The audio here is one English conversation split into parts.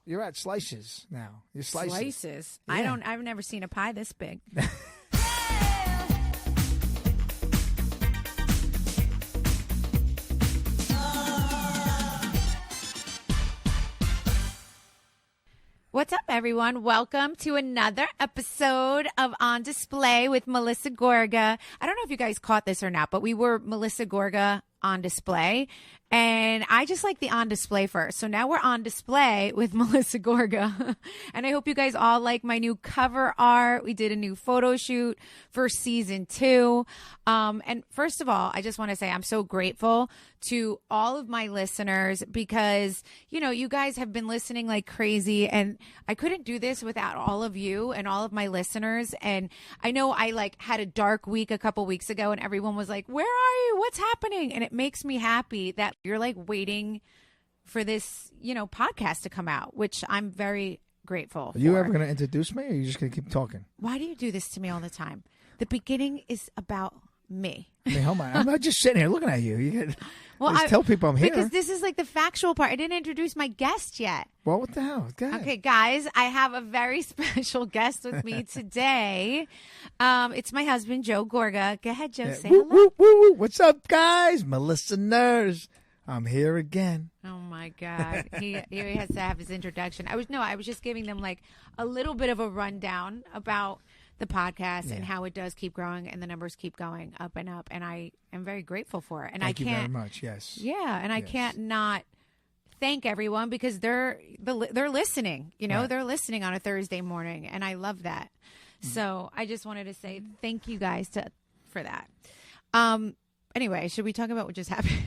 You're at slices now. You're slices. Slices. Yeah. I've never seen a pie this big. What's up, everyone? Welcome to another episode of On Display with Melissa Gorga. I don't know if you guys caught this or not, but we were Melissa Gorga on display. And I just like the on display first. So now we're on display with Melissa Gorga. And I hope you guys all like my new cover art. We did a new photo shoot for season 2. And first of all, I just want to say I'm so grateful to all of my listeners because, you know, you guys have been listening like crazy. And I couldn't do this without all of you and all of my listeners. And I know I had a dark week a couple weeks ago and everyone was like, where are you? What's happening? And it makes me happy that you're waiting for this, podcast to come out, which I'm very grateful for. Are you ever going to introduce me or are you just going to keep talking? Why do you do this to me all the time? The beginning is about me. I mean, hold on. I'm not just sitting here looking at you. You got tell people I'm here. Because this is the factual part. I didn't introduce my guest yet. Well, what the hell? Go ahead. Okay, guys, I have a very special guest with me today. It's my husband, Joe Gorga. Go ahead, Joe. Say hello. Woo, woo, woo. What's up, guys? Melissa Nurse. I'm here again. Oh my God. He has to have his introduction. I was just giving them a little bit of a rundown about the podcast and how it does keep growing and the numbers keep going up and up. And I am very grateful for it. And Thank you very much. Yes. Yeah. And I can't not thank everyone because they're listening, Right. They're listening on a Thursday morning. And I love that. So I just wanted to say thank you guys for that. Anyway, should we talk about what just happened?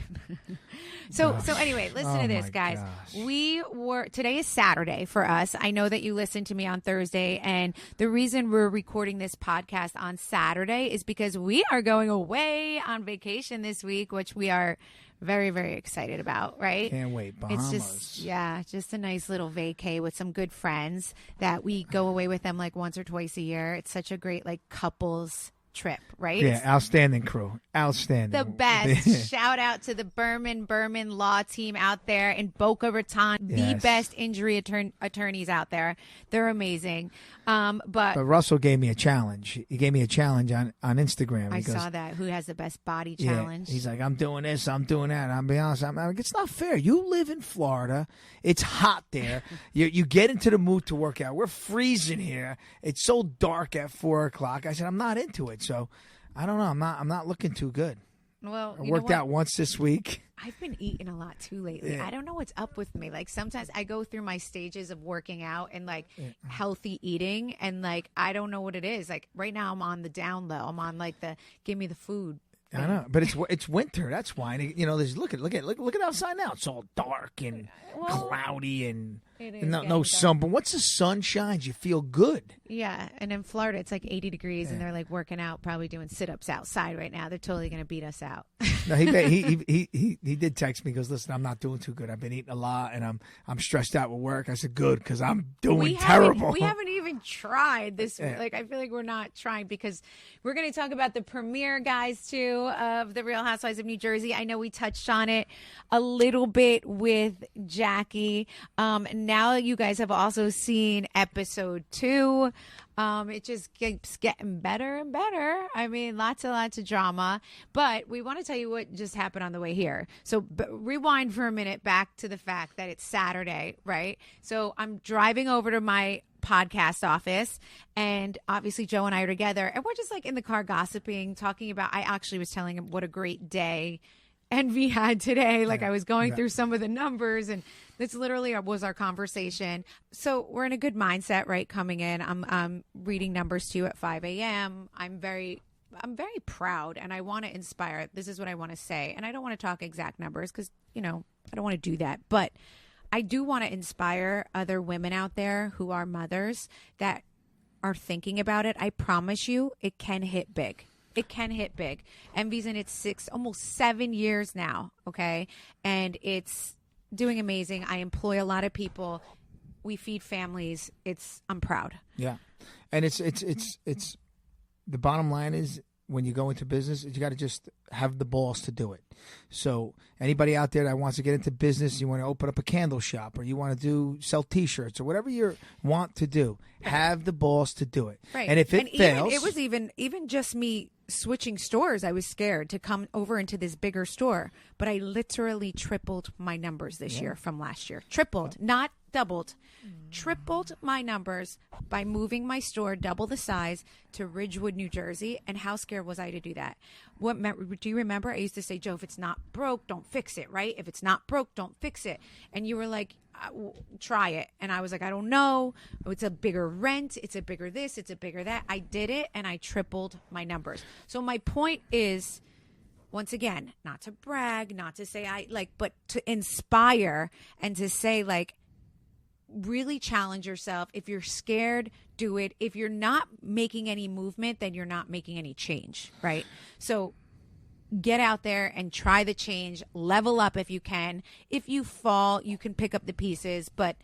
So anyway, listen to this, guys. Gosh. Today is Saturday for us. I know that you listened to me on Thursday, and the reason we're recording this podcast on Saturday is because we are going away on vacation this week, which we are very, very excited about, right? Can't wait. Bahamas. It's just a nice little vacay with some good friends that we go away with them once or twice a year. It's such a great couples trip, right? Yeah, outstanding crew. Outstanding. The best. Shout out to the Berman Law team out there in Boca Raton. The best injury attorneys out there. They're amazing. But Russell gave me a challenge. He gave me a challenge on Instagram. I saw that. Who has the best body challenge? He's like, I'm doing this, I'm doing that. And I'll be honest, I'm like, it's not fair. You live in Florida. It's hot there. You get into the mood to work out. We're freezing here. It's so dark at 4 o'clock. I said, I'm not into it. So I don't know. I'm not looking too good. Well, I worked out once this week. I've been eating a lot too lately. Yeah. I don't know what's up with me. Sometimes I go through my stages of working out and healthy eating, and I don't know what it is. Right now I'm on the down low. I'm on the give me the food. I know, but it's winter. That's why. And, there's look at outside now. It's all dark and cloudy and no sun. But once the sun shines, you feel good. Yeah, and in Florida, it's 80 degrees, and they're working out, probably doing sit-ups outside right now. They're totally going to beat us out. No, he did text me. He goes, listen, I'm not doing too good. I've been eating a lot, and I'm stressed out with work. I said, good, because I'm doing terrible. We haven't even tried this. I feel like we're not trying because we're going to talk about the premiere, guys, too, of The Real Housewives of New Jersey. I know we touched on it a little bit with Jackie. Now you guys have also seen episode 2. It just keeps getting better and better. I mean, lots of drama. But we want to tell you what just happened on the way here. So rewind for a minute back to the fact that it's Saturday, right? So I'm driving over to my podcast office, and obviously Joe and I are together, and we're just in the car gossiping, talking about, I actually was telling him what a great day Envy had today. I was going through some of the numbers, and this literally was our conversation. So we're in a good mindset, right? Coming in, I'm reading numbers to you at 5 a.m. I'm very proud, and I want to inspire. This is what I want to say, and I don't want to talk exact numbers because I don't want to do that, but I do want to inspire other women out there who are mothers that are thinking about it. I promise you, it can hit big. It can hit big. Envy's in its almost 7 years now, okay? And it's doing amazing. I employ a lot of people. We feed families. I'm proud. Yeah. And it's the bottom line is when you go into business is you got to just have the balls to do it. So anybody out there that wants to get into business, you want to open up a candle shop or you want to sell T-shirts or whatever you want to do, have the balls to do it. Right. And if it fails, it was even just me switching stores. I was scared to come over into this bigger store, but I literally tripled my numbers this year from last year. Tripled, not doubled. Tripled my numbers by moving my store double the size to Ridgewood, New Jersey. And how scared was I to do that? Do you remember? I used to say, Joe, if it's not broke, don't fix it, right? If it's not broke, don't fix it. And you were like, try it. And I was like, I don't know. It's a bigger rent. It's a bigger this. It's a bigger that. I did it and I tripled my numbers. So my point is, once again, not to brag, not to say but to inspire and to say really challenge yourself. If you're scared, do it. If you're not making any movement, then you're not making any change, right? So get out there and try the change. Level up if you can. If you fall, you can pick up the pieces. But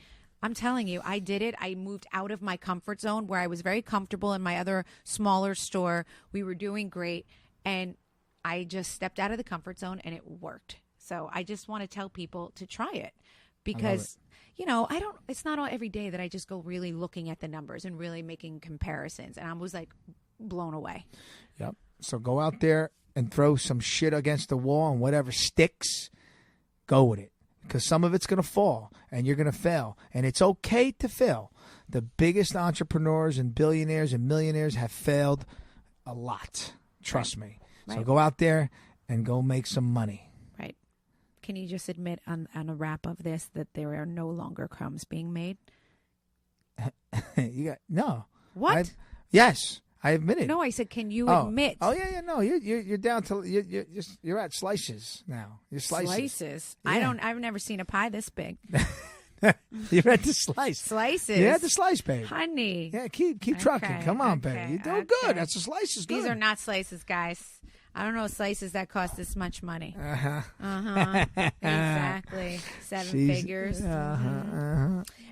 I'm telling you, I did it. I moved out of my comfort zone where I was very comfortable in my other smaller store. We were doing great. And I just stepped out of the comfort zone and it worked. So I just want to tell people to try it because it's not all every day that I just go really looking at the numbers and really making comparisons. And I was blown away. Yep. So go out there and throw some shit against the wall and whatever sticks, go with it. Because some of it's going to fall and you're going to fail. And it's okay to fail. The biggest entrepreneurs and billionaires and millionaires have failed a lot. Trust me. So go out there and go make some money. Right. Can you just admit on a wrap of this that there are no longer crumbs being made? No. What? Yes, I admit it. No, I said, can you admit? Oh yeah. No, you're down to you're at slices now. You're slices. Slices. Yeah. I've never seen a pie this big. You're at the slice. Slices. You're at the slice, baby. Honey. Yeah, keep trucking. Come on, baby. You're doing good. That's a slice is good. These are not slices, guys. I don't know slices that cost this much money. Exactly. Seven figures.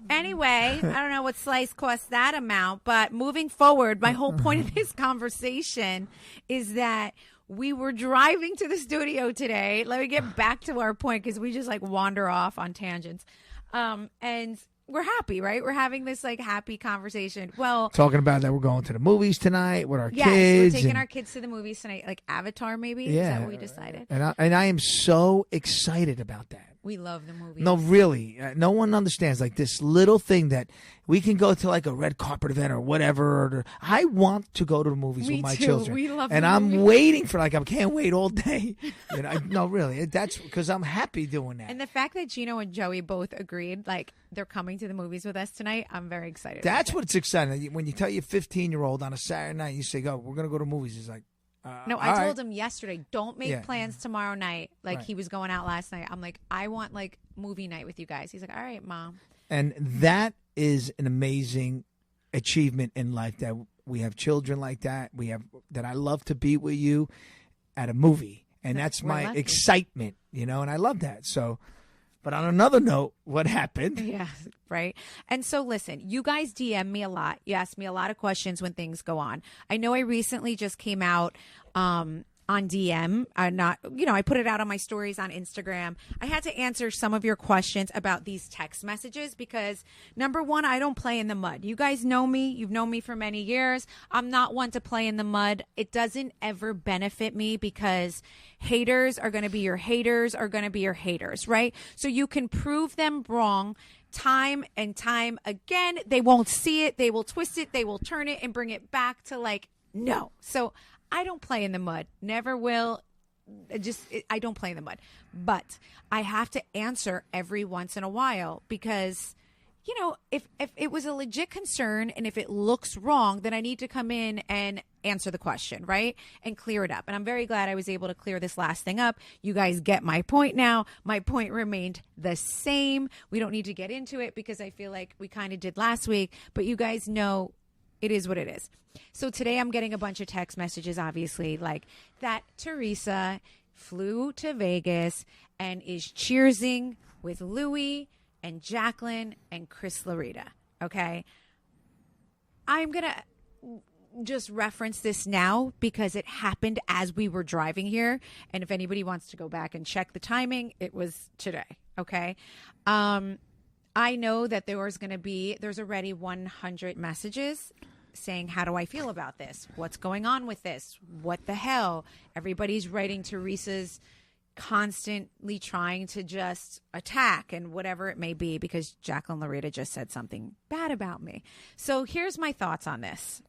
Anyway, I don't know what slice costs that amount, but moving forward, my whole point of this conversation is that we were driving to the studio today. Let me get back to our point because we just wander off on tangents. And we're happy, right? We're having this happy conversation. Well, talking about that we're going to the movies tonight with our kids. Yes, we're taking our kids to the movies tonight, Avatar maybe. Yeah. Is that what we decided? And I am so excited about that. We love the movies. No, really. No one understands this little thing that we can go to a red carpet event or whatever. I want to go to the movies with my children. We love and I'm waiting for I can't wait all day. No, really. That's because I'm happy doing that. And the fact that Gino and Joey both agreed, they're coming to the movies with us tonight, I'm very excited. That's what's exciting. When you tell your 15-year-old on a Saturday night, you say, "Go, we're going to go to movies." He's like, no, I told him yesterday, don't make plans tomorrow night. He was going out last night. I'm like, I want movie night with you guys. He's like, all right, Mom. And that is an amazing achievement in life that we have children like that. We have that I love to be with you at a movie. And that's my excitement, and I love that. So, but on another note, what happened? Yeah, right. And so listen, you guys DM me a lot. You ask me a lot of questions when things go on. I know I recently just came out on DM. I put it out on my stories on Instagram. I had to answer some of your questions about these text messages because number one, I don't play in the mud. You guys know me. You've known me for many years. I'm not one to play in the mud. It doesn't ever benefit me because haters are going to be your haters are going to be your haters, right? So you can prove them wrong time and time again. They won't see it. They will twist it. They will turn it and bring it back to no. So I don't play in the mud. Never will. I don't play in the mud. But I have to answer every once in a while because, if it was a legit concern and if it looks wrong, then I need to come in and answer the question, right? And clear it up. And I'm very glad I was able to clear this last thing up. You guys get my point now. My point remained the same. We don't need to get into it because I feel like we kind of did last week. But you guys know it is what it is. So today I'm getting a bunch of text messages, obviously, that Teresa flew to Vegas and is cheersing with Louie and Jacqueline and Chris Larita. Okay. I'm going to just reference this now because it happened as we were driving here. And if anybody wants to go back and check the timing, it was today. Okay. I know that there's already 100 messages saying, how do I feel about this? What's going on with this? What the hell? Everybody's writing Teresa's constantly trying to just attack and whatever it may be because Jacqueline Loretta just said something bad about me. So here's my thoughts on this.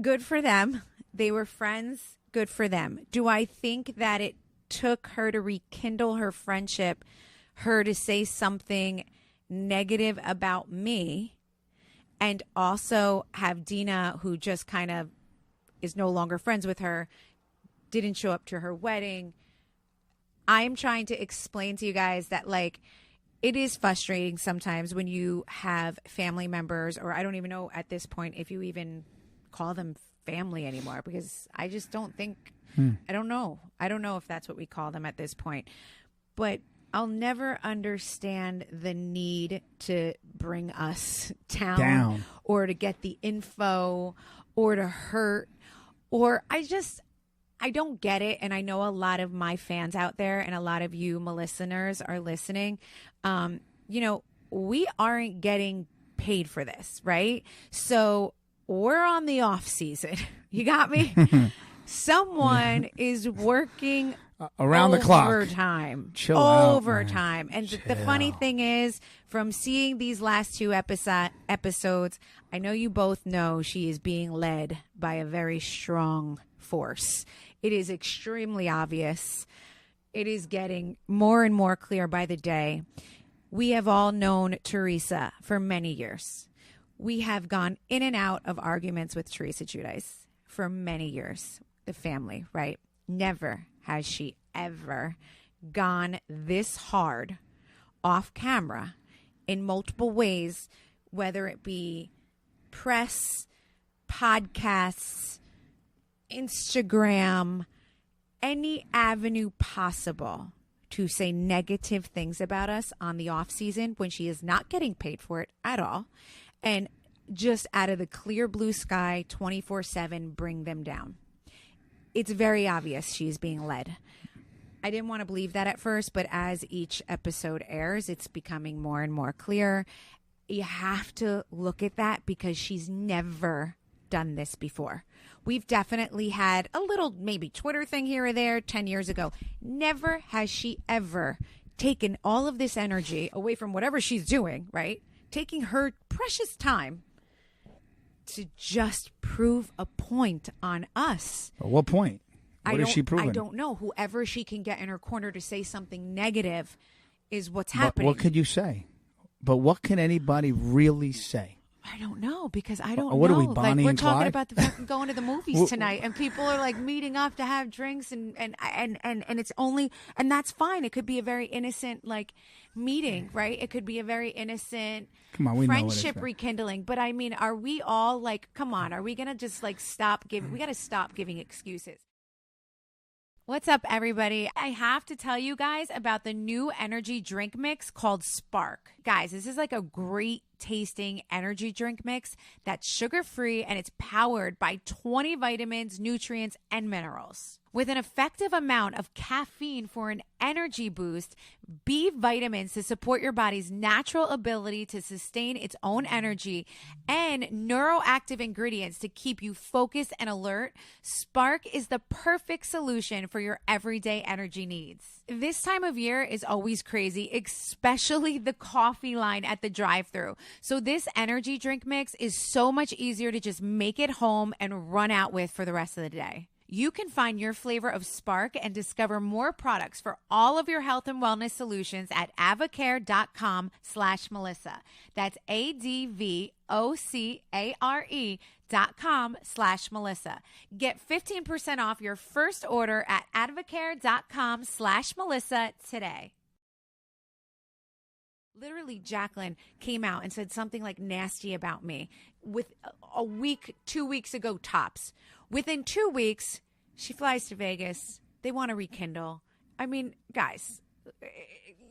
Good for them. They were friends. Good for them. Do I think that it took her to rekindle her friendship, her to say something negative about me, and also have Dina, who just kind of is no longer friends with her, didn't show up to her wedding? I'm trying to explain to you guys that, like, it is frustrating sometimes when you have family members, or I don't even know at this point if you even call them family anymore, because I just don't think, I don't know if that's what we call them at this point. But I'll never understand the need to bring us down. Or to get the info or to hurt, or I don't get it. And I know a lot of my fans out there and a lot of you Melissaners are listening. We aren't getting paid for this, right? So we're on the off season. You got me? Someone is working around the clock. Overtime. Chill out, overtime. And the funny thing is, from seeing these last two episodes, I know you both know she is being led by a very strong force. It is extremely obvious. It is getting more and more clear by the day. We have all known Teresa for many years. We have gone in and out of arguments with Teresa Giudice for many years. The family, right? Never has she ever gone this hard off camera in multiple ways, whether it be press, podcasts, Instagram, any avenue possible to say negative things about us on the off season when she is not getting paid for it at all. And just out of the clear blue sky, 24/7, bring them down. It's very obvious she's being led. I didn't want to believe that at first, but as each episode airs, it's becoming more and more clear. You have to look at that because she's never done this before. We've definitely had a little maybe Twitter thing here or there 10 years ago. Never has she ever taken all of this energy away from whatever she's doing, right? Taking her precious time to just prove a point on us. What point? What is she proving? I don't know. Whoever she can get in her corner to say something negative is what's happening. What could you say? But what can anybody really say? I don't know, because I don't know. What are we, Bonnie we're and talking Clyde? about the fucking going to the movies tonight, and people are like meeting up to have drinks, and it's only, and that's fine. It could be a very innocent like meeting, right? It could be a very innocent friendship rekindling. But I mean, are we all like, come on, are we gonna just like stop giving? We got to stop giving excuses. What's up, everybody? I have to tell you guys about the new energy drink mix called Spark. Guys, this is like a great tasting energy drink mix that's sugar-free, and it's powered by 20 vitamins, nutrients, and minerals. With an effective amount of caffeine for an energy boost, B vitamins to support your body's natural ability to sustain its own energy, and neuroactive ingredients to keep you focused and alert, Spark is the perfect solution for your everyday energy needs. This time of year is always crazy, especially the coffee line at the drive-thru. So this energy drink mix is so much easier to just make it home and run out with for the rest of the day. You can find your flavor of Spark and discover more products for all of your health and wellness solutions at avocare.com/Melissa. That's ADVOCARE.com/Melissa. Get 15% off your first order at avocare.com/Melissa today. Literally, Jacqueline came out and said something like nasty about me with a week, 2 weeks ago tops. Within 2 weeks, she flies to Vegas. They want to rekindle. I mean, guys,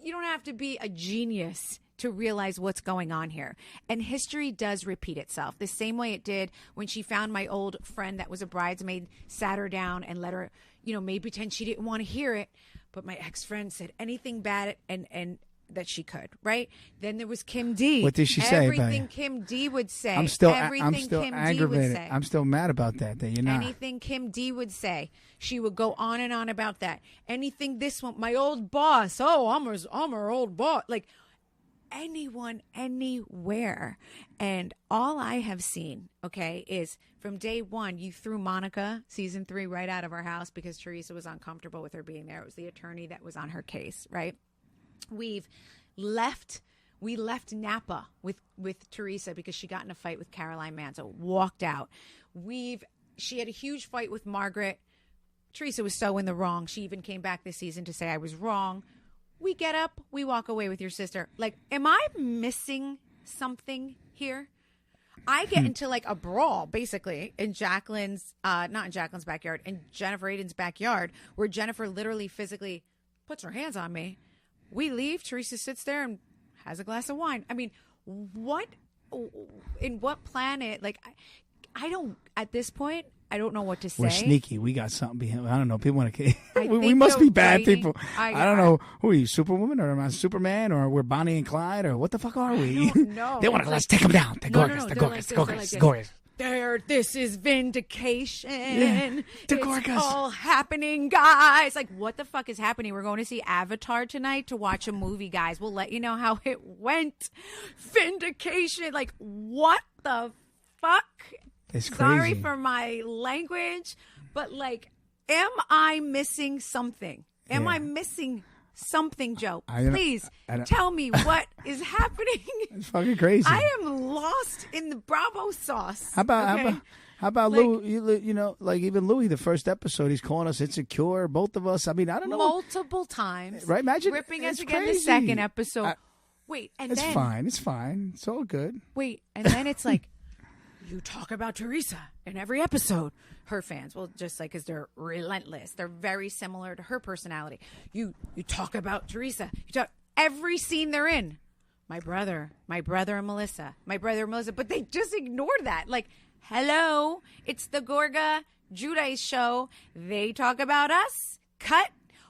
you don't have to be a genius to realize what's going on here. And history does repeat itself the same way it did when she found my old friend that was a bridesmaid, sat her down and let her, maybe pretend she didn't want to hear it. But my ex-friend said anything bad and that she could, right? Then there was Kim D. What did she say? Everything Kim D would say. I'm still Kim aggravated. D would say. I'm still mad about that you're not. Anything Kim D would say, she would go on and on about that. Anything this one, my old boss. Oh, I'm her old boss. Like, anyone, anywhere. And all I have seen, okay, is from day one, you threw Monica, season 3, right out of our house because Teresa was uncomfortable with her being there. It was the attorney that was on her case, right? We left Napa with Teresa because she got in a fight with Caroline Manzo, walked out. She had a huge fight with Margaret. Teresa was so in the wrong. She even came back this season to say I was wrong. We get up, we walk away with your sister. Like, am I missing something here? I get into like a brawl basically in Jacqueline's, not in Jacqueline's backyard, in Jennifer Aydin's backyard, where Jennifer literally physically puts her hands on me. We leave. Teresa sits there and has a glass of wine. I mean, in what planet? Like, I don't, at this point, I don't know what to say. We're sneaky. We got something behind. I don't know. People want to. We must be bad people. I don't know. Who are you, Superwoman or am I Superman or we're Bonnie and Clyde or what the fuck are we? No. They want to let's take them down. The Gorgas. There, this is vindication. Yeah, the Gorgas. It's all happening, guys. Like, what the fuck is happening? We're going to see Avatar tonight to watch a movie, guys. We'll let you know how it went. Vindication. Like, what the fuck? It's crazy. Sorry for my language, but like, am I missing something? Am I missing something, Joe? Please tell me what is happening. It's fucking crazy. I am lost in the Bravo sauce. How about like, Louis? Like even Louis, the first episode, he's calling us insecure, both of us. I mean, I don't know. Multiple times. Right? Imagine. Ripping us again the second episode. Wait, and it's then. It's fine. It's all good. Wait, and then it's like, you talk about Teresa in every episode. Her fans, well, just like, because they're relentless. They're very similar to her personality. You talk about Teresa. You talk every scene they're in. My brother and Melissa. But they just ignore that. Like, hello, it's the Gorga Judice show. They talk about us. Cut.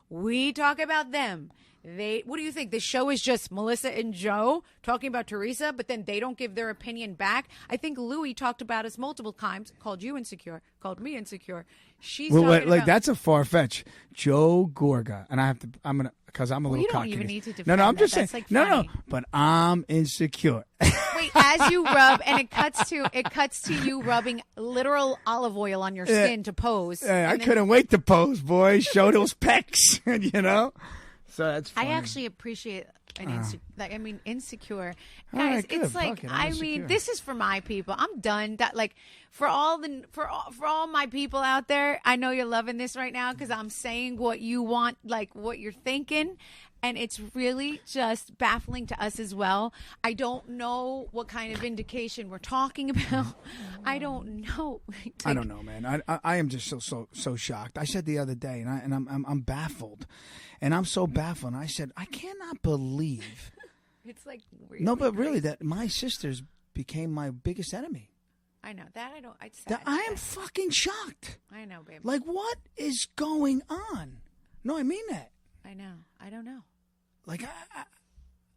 We talk about them. What do you think? The show is just Melissa and Joe talking about Teresa, but then they don't give their opinion back. I think Louis talked about us multiple times, called you insecure, called me insecure. She's talking about, that's a far fetch. Joe Gorga, and because I'm a little cocky. You don't even need to defend I'm just saying. Like no, but I'm insecure. Wait, as you rub, and it cuts to you rubbing literal olive oil on your skin to pose. I couldn't wait to pose, boy. Show those pecs, So that's funny. I actually appreciate insecure. Guys, right, it's like, this is for my people. I'm done. That, like, for all my people out there, I know you're loving this right now because I'm saying what you want, like what you're thinking. And it's really just baffling to us as well. I don't know what kind of vindication we're talking about. I don't know. I don't know, man. I am just so shocked. I said the other day, and I'm baffled, and I'm so baffled. And I said, I cannot believe. It's like really no, but crazy. really, that my sisters became my biggest enemy. I know that. I am fucking shocked. I know, baby. Like, what is going on? No, I mean that. I know. I don't know. Like,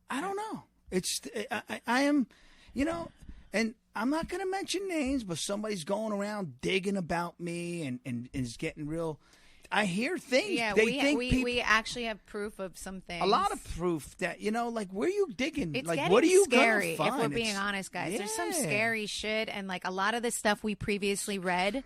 I don't know. I am, and I'm not going to mention names, but somebody's going around digging about me and is getting real. I hear things. Yeah, we actually have proof of some things. A lot of proof that, like, where are you digging? It's like, getting what are you scary, gonna find? if we're being honest, guys. Yeah. There's some scary shit, and like a lot of the stuff we previously read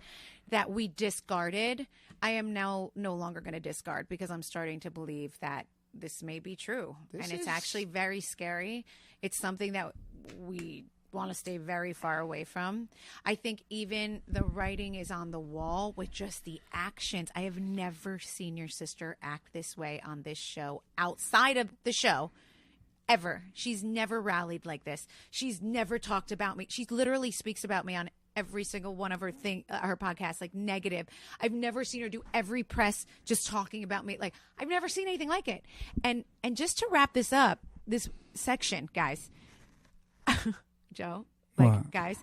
that we discarded, I am now no longer going to discard because I'm starting to believe that this may be true. It's actually very scary. It's something that we want to stay very far away from. I think even the writing is on the wall with just the actions. I have never seen your sister act this way on this show outside of the show. Ever. She's never rallied like this. She's never talked about me. She literally speaks about me on every single one of her podcasts, like negative. I've never seen her do every press just talking about me. Like, I've never seen anything like it. And just to wrap this up, this section, guys. Joe, like, What? guys,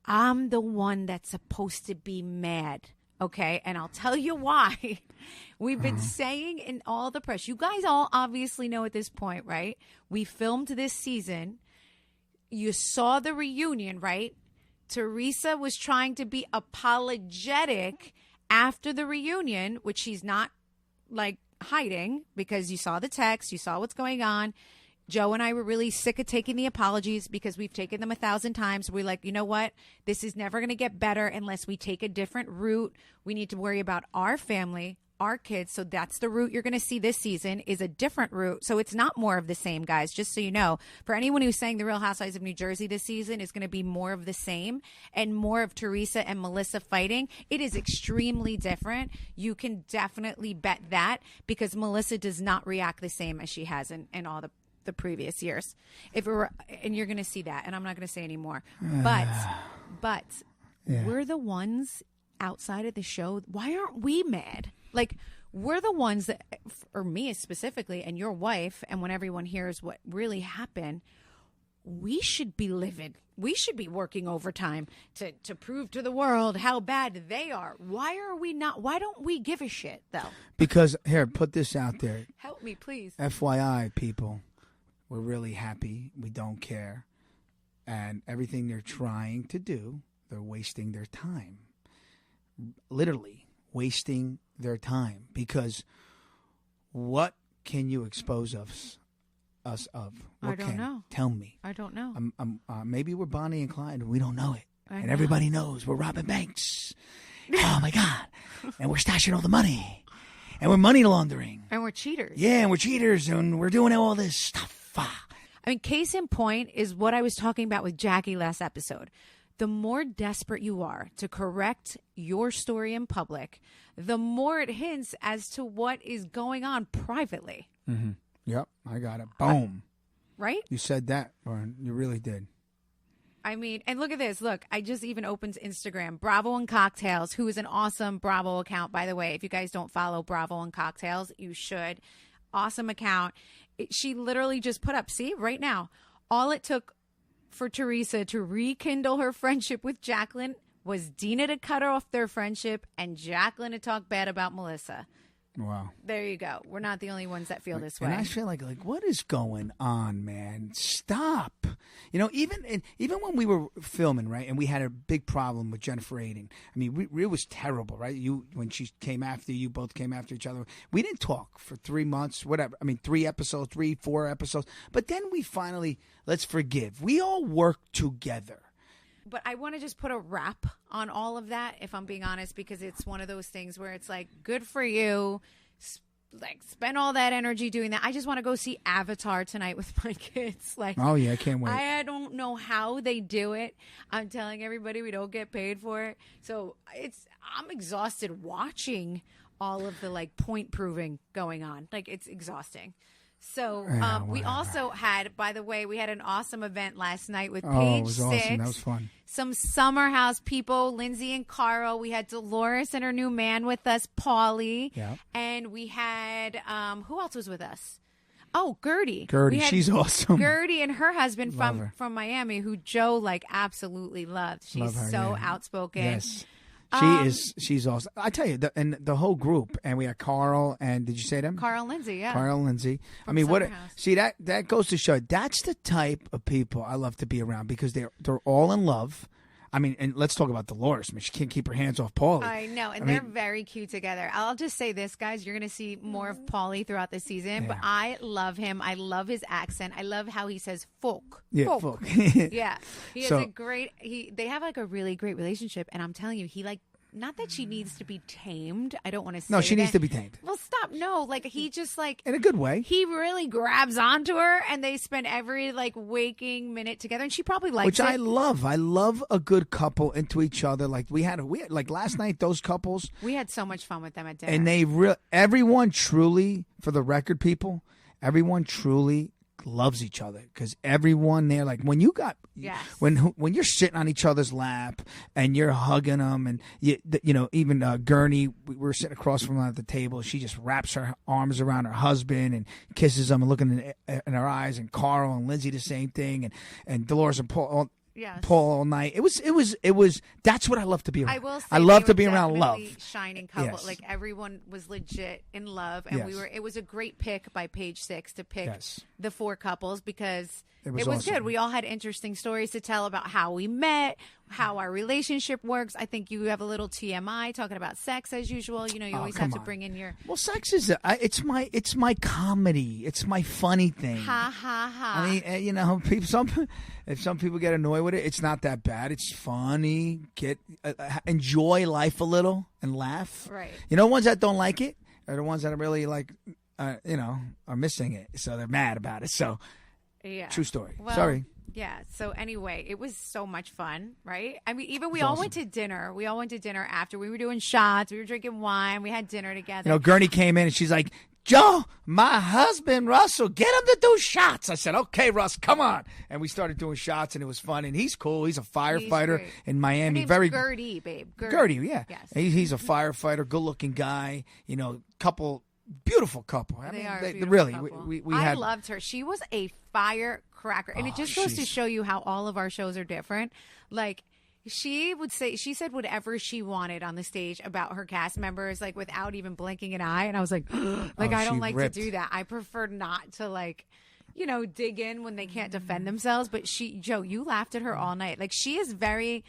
I'm the one that's supposed to be mad. Okay, and I'll tell you why. We've been saying in all the press, you guys all obviously know at this point, right? We filmed this season. You saw the reunion, right? Teresa was trying to be apologetic after the reunion, which she's not like hiding, because you saw the text, you saw what's going on. Joe and I were really sick of taking the apologies because we've taken them 1,000 times. We're like, you know what? This is never going to get better unless we take a different route. We need to worry about our family, our kids. So that's the route you're going to see this season, is a different route. So it's not more of the same, guys, just so you know. For anyone who's saying the Real Housewives of New Jersey this season is going to be more of the same and more of Teresa and Melissa fighting, it is extremely different. You can definitely bet that, because Melissa does not react the same as she has in all the previous years. If it were, and you're going to see that, and I'm not going to say any more. But yeah. We're the ones outside of the show. Why aren't we mad? Like, we're the ones that, or me specifically, and your wife, and when everyone hears what really happened, we should be livid. We should be working overtime to prove to the world how bad they are. Why are we not? Why don't we give a shit, though? Because, here, put this out there. Help me, please. FYI, people. We're really happy. We don't care. And everything they're trying to do, they're wasting their time. Literally wasting their time. Because what can you expose us of? What I don't know. Tell me. I don't know. Maybe we're Bonnie and Clyde and we don't know it. And everybody knows we're robbing banks. Oh, my God. And we're stashing all the money. And we're money laundering. And we're cheaters. Yeah, and we're cheaters. And we're doing all this stuff. I mean, case in point is what I was talking about with Jackie last episode. The more desperate you are to correct your story in public, the more it hints as to what is going on privately. Mm-hmm. Yep, I got it. Boom. Right? You said that, Lauren. You really did. I mean, and look at this. Look, I just even opened Instagram. Bravo and Cocktails, who is an awesome Bravo account, by the way. If you guys don't follow Bravo and Cocktails, you should. Awesome account. She literally just put up, see, right now, all it took for Teresa to rekindle her friendship with Jacqueline was Dina to cut off their friendship and Jacqueline to talk bad about Melissa. Wow. There you go. We're not the only ones that feel this way. And I feel like what is going on, man? Stop. You know, even when we were filming, right, and we had a big problem with Jennifer Aiden. I mean, it was terrible, right? When she came after you, both came after each other. We didn't talk for 3 months, whatever. I mean, 4 episodes. But then we finally, let's forgive. We all worked together. But I want to just put a wrap on all of that, if I'm being honest, because it's one of those things where it's like, good for you. Like, spend all that energy doing that. I just want to go see Avatar tonight with my kids. Like, oh yeah, I can't wait. I don't know how they do it. I'm telling everybody we don't get paid for it. So I'm exhausted watching all of the like point proving going on. Like, it's exhausting. So we also had, by the way, we had an awesome event last night with Page it was 6. Awesome. That was fun. Some Summer House people, Lindsay and Carl. We had Dolores and her new man with us, Paulie. Yeah. And we had, who else was with us? Oh, Gertie. Gertie, she's awesome. Gertie and her husband from Miami, who Joe like absolutely loved. She's outspoken. Yes. She's awesome. I tell you, and the whole group, and we had Carl, and did you say them? Carl and Lindsay, yeah. Carl and Lindsay. I mean, that goes to show that's the type of people I love to be around, because they're all in love. I mean, and let's talk about Dolores. I mean, she can't keep her hands off Paulie. I know, and they're very cute together. I'll just say this, guys. You're going to see more of Paulie throughout the season, but I love him. I love his accent. I love how he says folk. Yeah, folk. Yeah. He has they have like a really great relationship, and I'm telling you, he like, not that she needs to be tamed. I don't want to say no, she needs to be tamed. Well, stop. No, like he just like in a good way. He really grabs onto her, and they spend every like waking minute together, and she probably likes it. Which I love. I love a good couple into each other. Like we had like last night. Those couples. We had so much fun with them at dinner, and everyone truly, for the record, people, everyone truly loves each other, because everyone there, like when you got when you're sitting on each other's lap and you're hugging them, and even Gurney, we were sitting across from her at the table. She just wraps her arms around her husband and kisses him and looking in her eyes. And Carl and Lindsay the same thing, and Dolores and Paul. Yes. Paul all night. It was. That's what I love to be around. I will say I love to be around love. Shining couple. Yes. Like everyone was legit in love, and it was a great pick by Page Six to pick the 4 couples, because it was awesome. good. We all had interesting stories to tell about how we met, how our relationship works. I think you have a little TMI talking about sex as usual. You always have to bring in your. Well, sex is it's my comedy. It's my funny thing. Ha ha ha. I mean, if some people get annoyed with it, it's not that bad. It's funny. Enjoy life a little and laugh. Right. Ones that don't like it are the ones that are really like, are missing it, so they're mad about it. So. Yeah. True story. Well, sorry. Yeah. So anyway, it was so much fun, right? I mean, even we all went to dinner. We all went to dinner after. We were doing shots. We were drinking wine. We had dinner together. Gurney came in and she's like, Joe, my husband, Russell, get him to do shots. I said, okay, Russ, come on. And we started doing shots, and it was fun. And he's cool. He's a firefighter in Miami. Very Gertie, babe. Gertie, yeah. Yes. He's a firefighter, good-looking guy, couple. Beautiful couple. They are a beautiful really. couple. We I loved her. She was a firecracker, and it just goes to she's- show you how all of our shows are different. Like she said whatever she wanted on the stage about her cast members, like without even blinking an eye. And I was like, I don't like to do that. I prefer not to dig in when they can't defend themselves. But Joe, you laughed at her all night. Like she made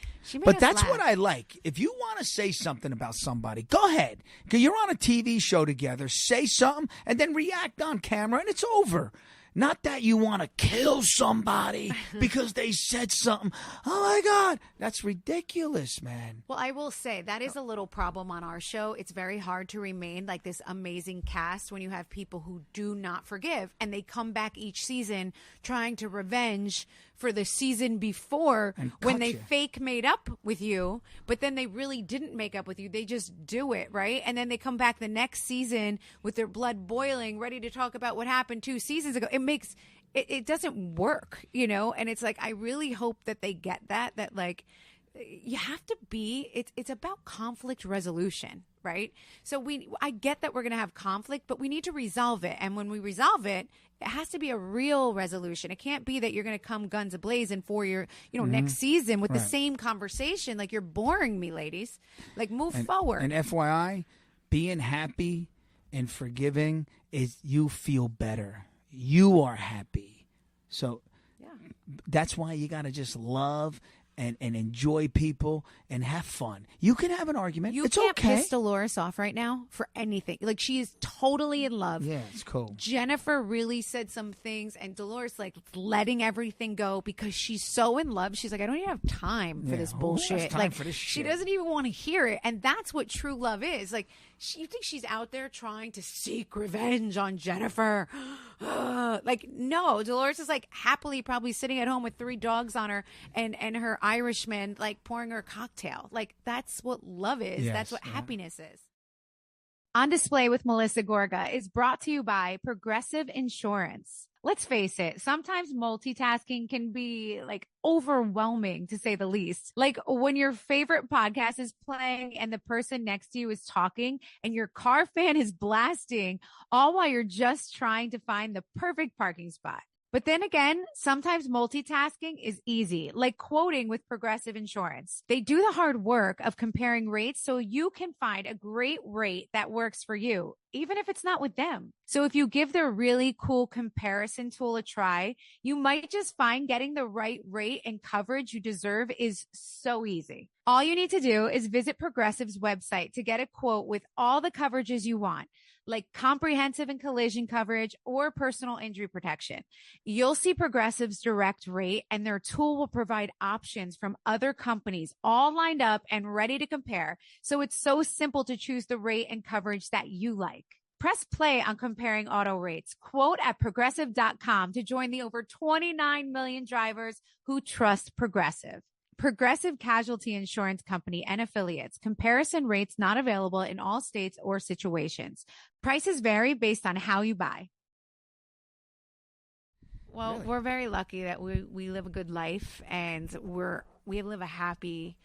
But us that's laugh. what I like. If you want to say something about somebody, go ahead. Because you're on a TV show together. Say something and then react on camera, and it's over. Not that you want to kill somebody because they said something. Oh, my God. That's ridiculous, man. Well, I will say that is a little problem on our show. It's very hard to remain like this amazing cast when you have people who do not forgive, and they come back each season trying to revenge for the season before when they fake made up with you, but then they really didn't make up with you. They just do it, right? And then they come back the next season with their blood boiling, ready to talk about what happened 2 seasons ago. It doesn't work, And it's like, I really hope that they get that like, you have to be, it's about conflict resolution, right? So I get that we're going to have conflict, but we need to resolve it. And when we resolve it, it has to be a real resolution. It can't be that you're going to come guns a-blazing for your, next season with the same conversation. Like, you're boring me, ladies. Like, move forward. And FYI, being happy and forgiving is you feel better. You are happy. So that's why you got to just love and enjoy people and have fun. You can have an argument. You it's can't okay. piss Dolores off right now for anything. Like, she is totally in love. Yeah, it's cool. Jennifer really said some things, and Dolores letting everything go because she's so in love. She's like, I don't even have time for this bullshit. For this she shit? doesn't even want to hear it, and that's what true love is. Like, you think she's out there trying to seek revenge on Jennifer? No, Dolores is happily probably sitting at home with 3 dogs on her and her Irishman pouring her a cocktail. Like, that's what love is. Yes, that's what happiness is. On Display with Melissa Gorga is brought to you by Progressive Insurance. Let's face it, sometimes multitasking can be overwhelming, to say the least. Like when your favorite podcast is playing and the person next to you is talking and your car fan is blasting, all while you're just trying to find the perfect parking spot. But then again, sometimes multitasking is easy, like quoting with Progressive Insurance. They do the hard work of comparing rates so you can find a great rate that works for you, even if it's not with them. So if you give their really cool comparison tool a try, you might just find getting the right rate and coverage you deserve is so easy. All you need to do is visit Progressive's website to get a quote with all the coverages you want, like comprehensive and collision coverage or personal injury protection. You'll see Progressive's direct rate, and their tool will provide options from other companies all lined up and ready to compare. So it's so simple to choose the rate and coverage that you like. Press play on comparing auto rates. Quote at progressive.com to join the over 29 million drivers who trust Progressive. Progressive Casualty Insurance Company and affiliates. Comparison rates not available in all states or situations. Prices vary based on how you buy. Well, really. we're very lucky that we live a good life, and we live a happy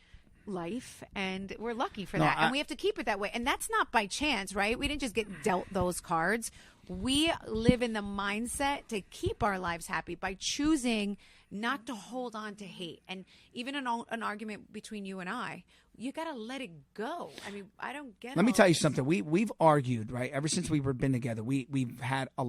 life, and we're lucky for that. And we have to keep it that way. And that's not by chance, right? We didn't just get dealt those cards. We live in the mindset to keep our lives happy by choosing not to hold on to hate. And even an argument between you and I, you got to let it go. I mean, I don't get. Let me tell you something. We've argued, right? Ever since we've been together, we've had a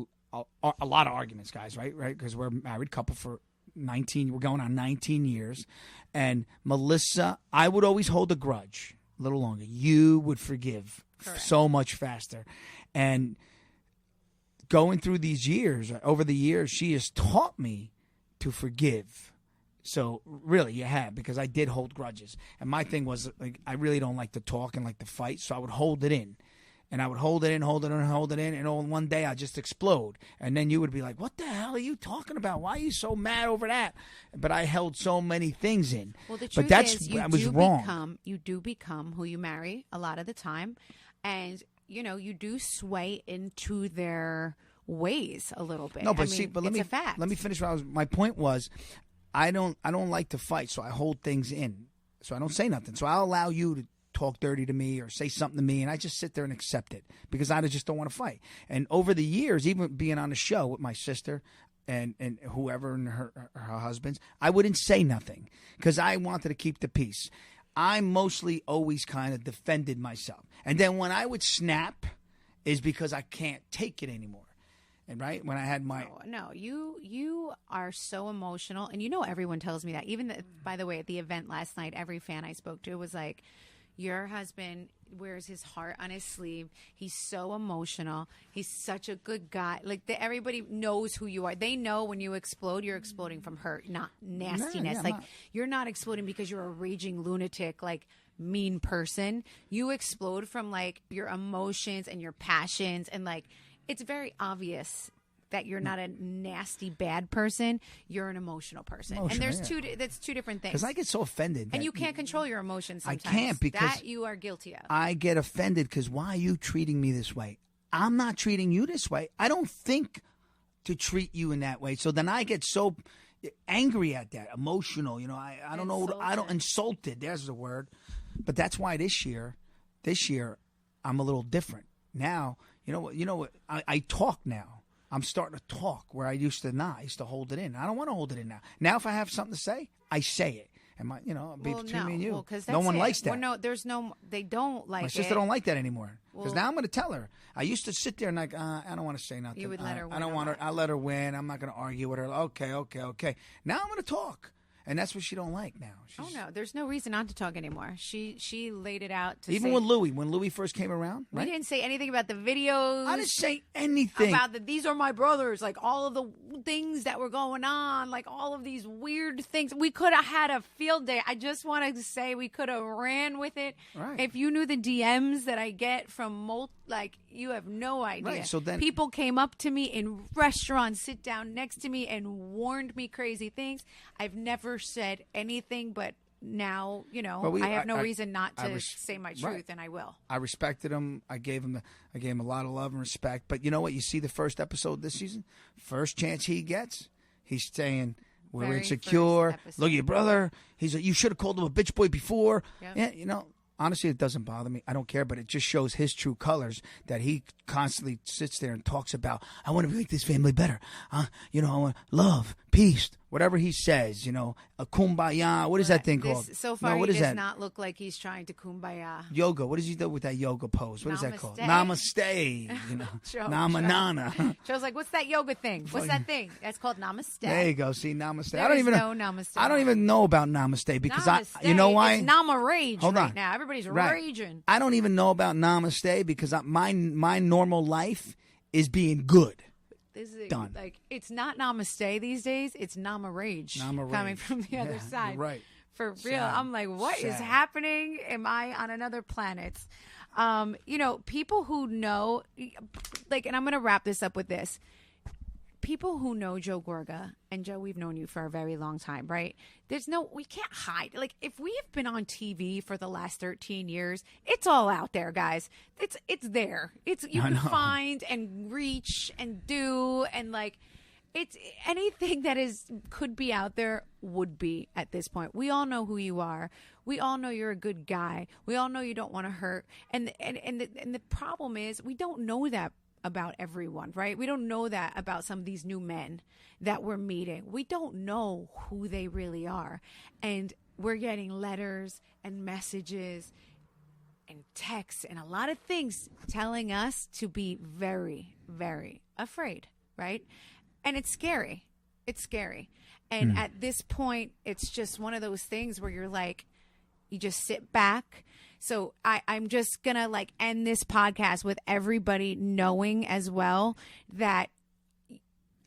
lot of arguments, guys, right? Because we're a married couple for 19. We're going on 19 years. And Melissa, I would always hold a grudge a little longer. You would forgive so much faster. And going through these years, over the years, she has taught me to forgive. So really, you have, because I did hold grudges. And my thing was, like, I really don't like to talk and like to fight, so I would hold it in. And I would hold it in, and all one day I'd just explode. And then you would be like, what the hell are you talking about? Why are you so mad over that? But I held so many things in. Well, the truth is, you do become who you marry a lot of the time. And, you do sway into their ways a little bit. No, but it's a fact. Let me finish. My point was, I don't like to fight, so I hold things in. So I don't say nothing. So I'll allow you to talk dirty to me or say something to me, and I just sit there and accept it because I just don't want to fight. And over the years, even being on a show with my sister and whoever and her husbands, I wouldn't say nothing because I wanted to keep the peace. I mostly always kind of defended myself. And then when I would snap is because I can't take it anymore. And right when I had my you are so emotional, and everyone tells me that. Even by the way, at the event last night, every fan I spoke to was like, your husband wears his heart on his sleeve. He's so emotional. He's such a good guy. Like everybody knows who you are. They know when you explode, you're exploding from hurt, not nastiness. You're not exploding because you're a raging lunatic, like mean person. You explode from like your emotions and your passions, and like it's very obvious that you're not a nasty bad person. You're an emotional person, and there's that's two different things. Because I get so offended, and you can't control your emotions. Sometimes. I can't, because that you are guilty of. I get offended because why are you treating me this way? I'm not treating you this way. I don't think to treat you in that way. So then I get so angry at that, emotional. I don't know. I don't insulted. There's the word. But that's why this year, I'm a little different now. You know what? I talk now. I'm starting to talk where I used to not. I used to hold it in. I don't want to hold it in now. Now, if I have something to say, I say it. And between me and you. Well, no one likes that. Well, they don't like it. My sister don't like that anymore. Because now I'm going to tell her. I used to sit there and I don't want to say nothing. You would let her win. I don't want her. I let her win. I'm not going to argue with her. Okay. Now I'm going to talk. And that's what she don't like now. No, there's no reason not to talk anymore. She laid it out to even say, with Louis, when Louis first came around, right? We didn't say anything about the videos. I didn't say anything about these are my brothers, like all of the things that were going on, like all of these weird things. We could have had a field day. I just wanted to say we could have ran with it. Right. If you knew the DMs that I get from you have no idea. Right. So then people came up to me in restaurants, sit down next to me, and warned me crazy ththings. I've never said anything, but now I have no reason not to say my truth, and I will. I respected him. I gave him a lot of love and respect. But you know what? You see the first episode this season. First chance he gets, he's saying we're insecure. Look at your brother. He's like, you should have called him a bitch boy before. Yep. Yeah, honestly, it doesn't bother me. I don't care, but it just shows his true colors that he constantly sits there and talks about. I want to make this family better. I want love, peace, whatever he says. A kumbaya. What is that thing called? So far, he does not look like he's trying to kumbaya. Yoga. What does he do with that yoga pose? What is that called? Namaste. Namanana. Joe's like, what's that yoga thing? What's that thing? That's called namaste. There you go. See, namaste. I don't even know namaste. I don't even know about namaste because namaste. You know why? It's nama rage Hold right on. now. Everybody's raging. I don't even know about namaste because my normal life is being good. This is done. Like, it's not namaste these days. It's nama rage coming from the other side. Right. For real. I'm like, what is happening? Am I on another planet? People who know, and I'm going to wrap this up with this. People who know Joe Gorga, and Joe, we've known you for a very long time, right? We can't hide. Like, if we have been on TV for the last 13 years, it's all out there, guys. It's there. You can find and reach and do, and it's anything that could be out there would be at this point. We all know who you are. We all know you're a good guy. We all know you don't want to hurt. And the problem is we don't know that about everyone, right? We don't know that about some of these new men that we're meeting. We don't know who they really are. And we're getting letters and messages and texts and a lot of things telling us to be very, very afraid, right? And it's scary. It's scary. And at this point, it's just one of those things where you're like, you just sit back. So I'm just going to like end this podcast with everybody knowing as well that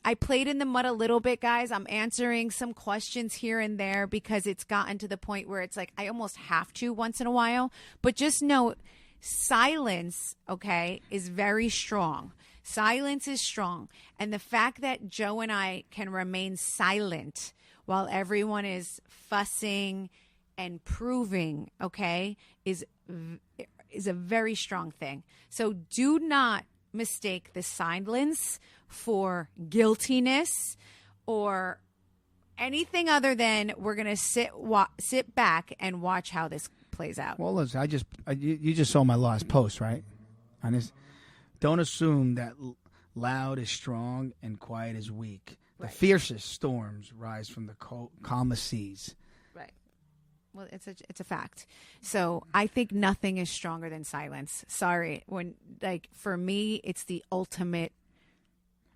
I played in the mud a little bit, guys. I'm answering some questions here and there because it's gotten to the point where it's like I almost have to once in a while. But just know silence, okay, is very strong. Silence is strong. And the fact that Joe and I can remain silent while everyone is fussing and proving, okay, is a very strong thing. So do not mistake the silence for guiltiness or anything other than we're going to sit back and watch how this plays out. Well, listen, you just saw my last post, right? Don't assume that loud is strong and quiet is weak. The fiercest storms rise from the calmest seas. Right. Well, it's a fact. So I think nothing is stronger than silence. Sorry. For me, it's the ultimate.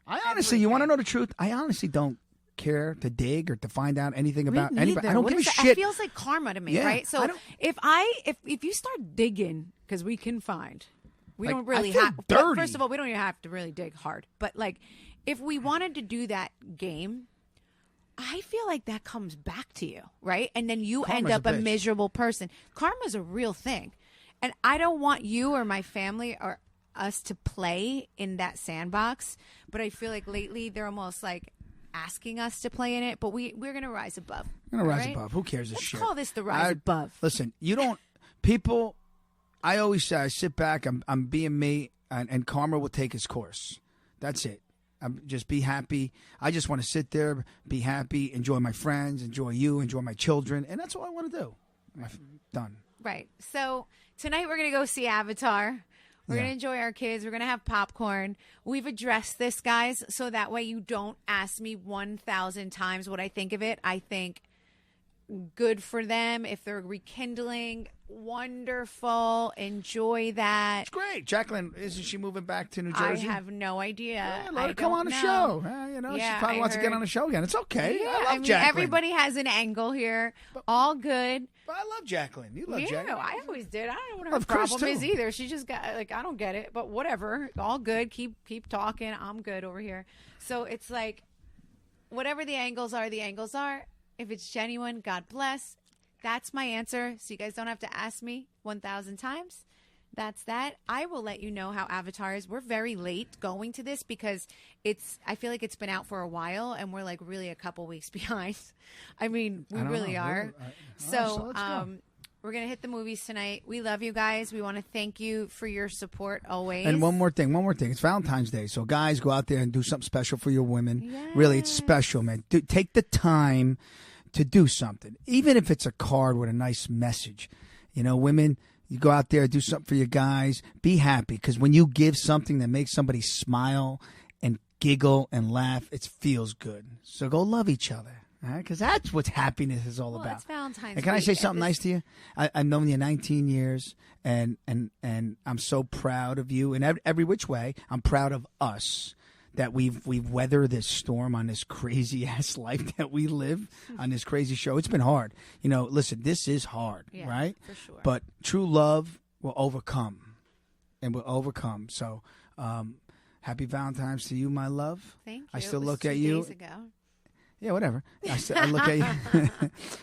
I honestly, you want to know the truth? I honestly don't care to dig or to find out anything about anybody. I don't give a shit. It feels like karma to me, right? So if you start digging, because we can find. We don't really have. First of all, we don't even have to really dig hard. But like, if we wanted to do that game, I feel like that comes back to you, right? And then you end up a miserable person. Karma's a real thing, and I don't want you or my family or us to play in that sandbox. But I feel like lately they're almost like asking us to play in it. But we're gonna rise above. We're gonna rise above. Who cares? Let's call this the rise above. Listen, you don't people. I always say I sit back, I'm being me, and karma will take its course. That's it. Just be happy. I just want to sit there, be happy, enjoy my friends, enjoy you, enjoy my children, and that's all I want to do. Done. Right. So tonight we're going to go see Avatar. We're going to enjoy our kids. We're going to have popcorn. We've addressed this, guys, so that way you don't ask me 1,000 times what I think of it. I think good for them. If they're rekindling, wonderful. Enjoy that. It's great. Jacqueline, isn't she moving back to New Jersey? I have no idea. Yeah, let her come on the show. She probably wants to get on the show again. It's okay. Yeah, I love Jacqueline. Everybody has an angle here. All good. But I love Jacqueline. You love Jacqueline. Yeah, I always did. I don't know what her problem is either. She just got I don't get it. But whatever. All good. Keep talking. I'm good over here. So it's like whatever the angles are, the angles are. If it's genuine, God bless. That's my answer. So you guys don't have to ask me 1,000 times. That's that. I will let you know how Avatar is. We're very late going to this because I feel like it's been out for a while and we're like really a couple weeks behind. I mean, we really are. So we're going to hit the movies tonight. We love you guys. We want to thank you for your support always. And one more thing. It's Valentine's Day. So guys, go out there and do something special for your women. Yes. Really, it's special, man. Take the time to do something, even if it's a card with a nice message. Women, you go out there, do something for your guys. Be happy, because when you give something that makes somebody smile and giggle and laugh, it feels good. So go love each other, all right? Because that's what happiness is all about. It's Valentine's And can I week. say something nice to you? I've known you 19 years, and I'm so proud of you in every which way. I'm proud of us. That we've weathered this storm on this crazy ass life that we live on this crazy show. It's been hard. Listen, this is hard, right? For sure. But true love will overcome, and will overcome. So, happy Valentine's to you, my love. Thank you. I still it was look 2 at you. Days ago. Yeah, whatever. I look at you.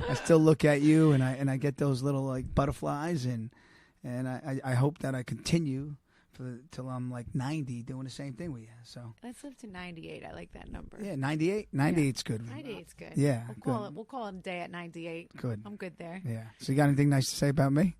I still look at you, and I get those little like butterflies, and I hope that I continue. Till I'm like 90 doing the same thing with you. So let's live to 98. I like that number. Yeah, 98. 98's good. 98's good. Yeah. We'll call it a day at 98. Good. I'm good there. Yeah. So you got anything nice to say about me?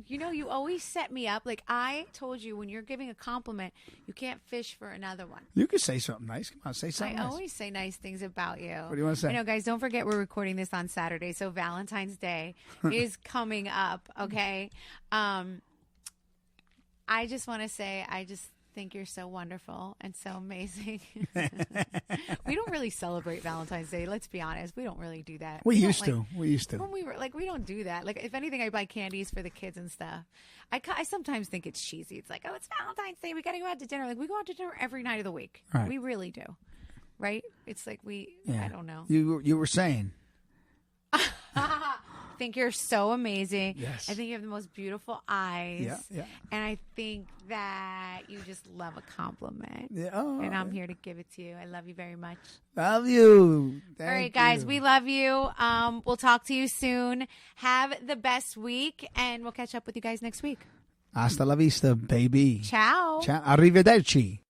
You know, you always set me up. Like I told you, when you're giving a compliment, you can't fish for another one. You can say something nice. Come on, say something I nice. always say nice things about you. What do you want to say? You know, guys, don't forget we're recording this on Saturday, so Valentine's Day is coming up, okay? I just want to say I just think you're so wonderful and so amazing. We don't really celebrate Valentine's Day. Let's be honest. We don't really do that. We used to. When we were like, we don't do that. Like, if anything, I buy candies for the kids and stuff. I sometimes think it's cheesy. It's like, oh, it's Valentine's Day. We got to go out to dinner. Like, we go out to dinner every night of the week. Right. We really do. Right? It's like I don't know. You were saying. I think you're so amazing. Yes. I think you have the most beautiful eyes. Yeah. And I think that you just love a compliment. Yeah. Oh, and I'm here to give it to you. I love you very much. Love you. All right, guys, we love you. We'll talk to you soon. Have the best week, and we'll catch up with you guys next week. Hasta la vista, baby. Ciao. Ciao. Arrivederci.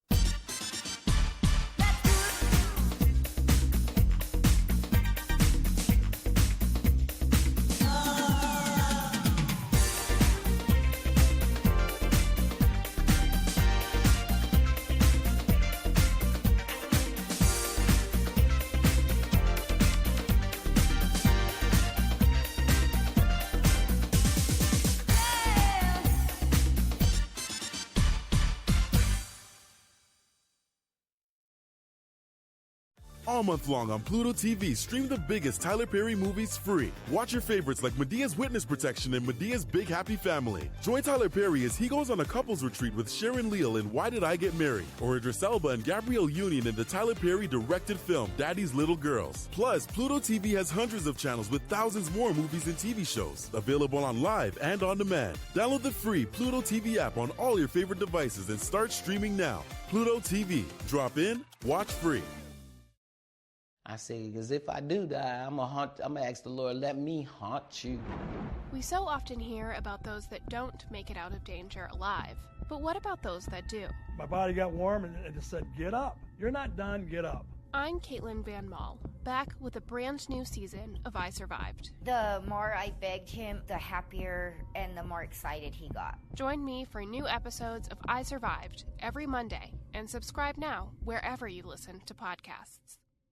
All month long on PlutoTV, stream the biggest Tyler Perry movies free. Watch your favorites like Medea's Witness Protection and Medea's Big Happy Family. Join Tyler Perry as he goes on a couples retreat with Sharon Leal in Why Did I Get Married? Or Idris Elba and Gabrielle Union in the Tyler Perry directed film Daddy's Little Girls. Plus, PlutoTV has hundreds of channels with thousands more movies and TV shows. Available on live and on demand. Download the free PlutoTV app on all your favorite devices and start streaming now. PlutoTV. Drop in, watch free. I say, because if I do die, I'm gonna ask the Lord, let me haunt you. We so often hear about those that don't make it out of danger alive. But what about those that do? My body got warm and it just said, get up. You're not done, get up. I'm Caitlin Van Mall, back with a brand new season of I Survived. The more I begged him, the happier and the more excited he got. Join me for new episodes of I Survived every Monday and subscribe now wherever you listen to podcasts.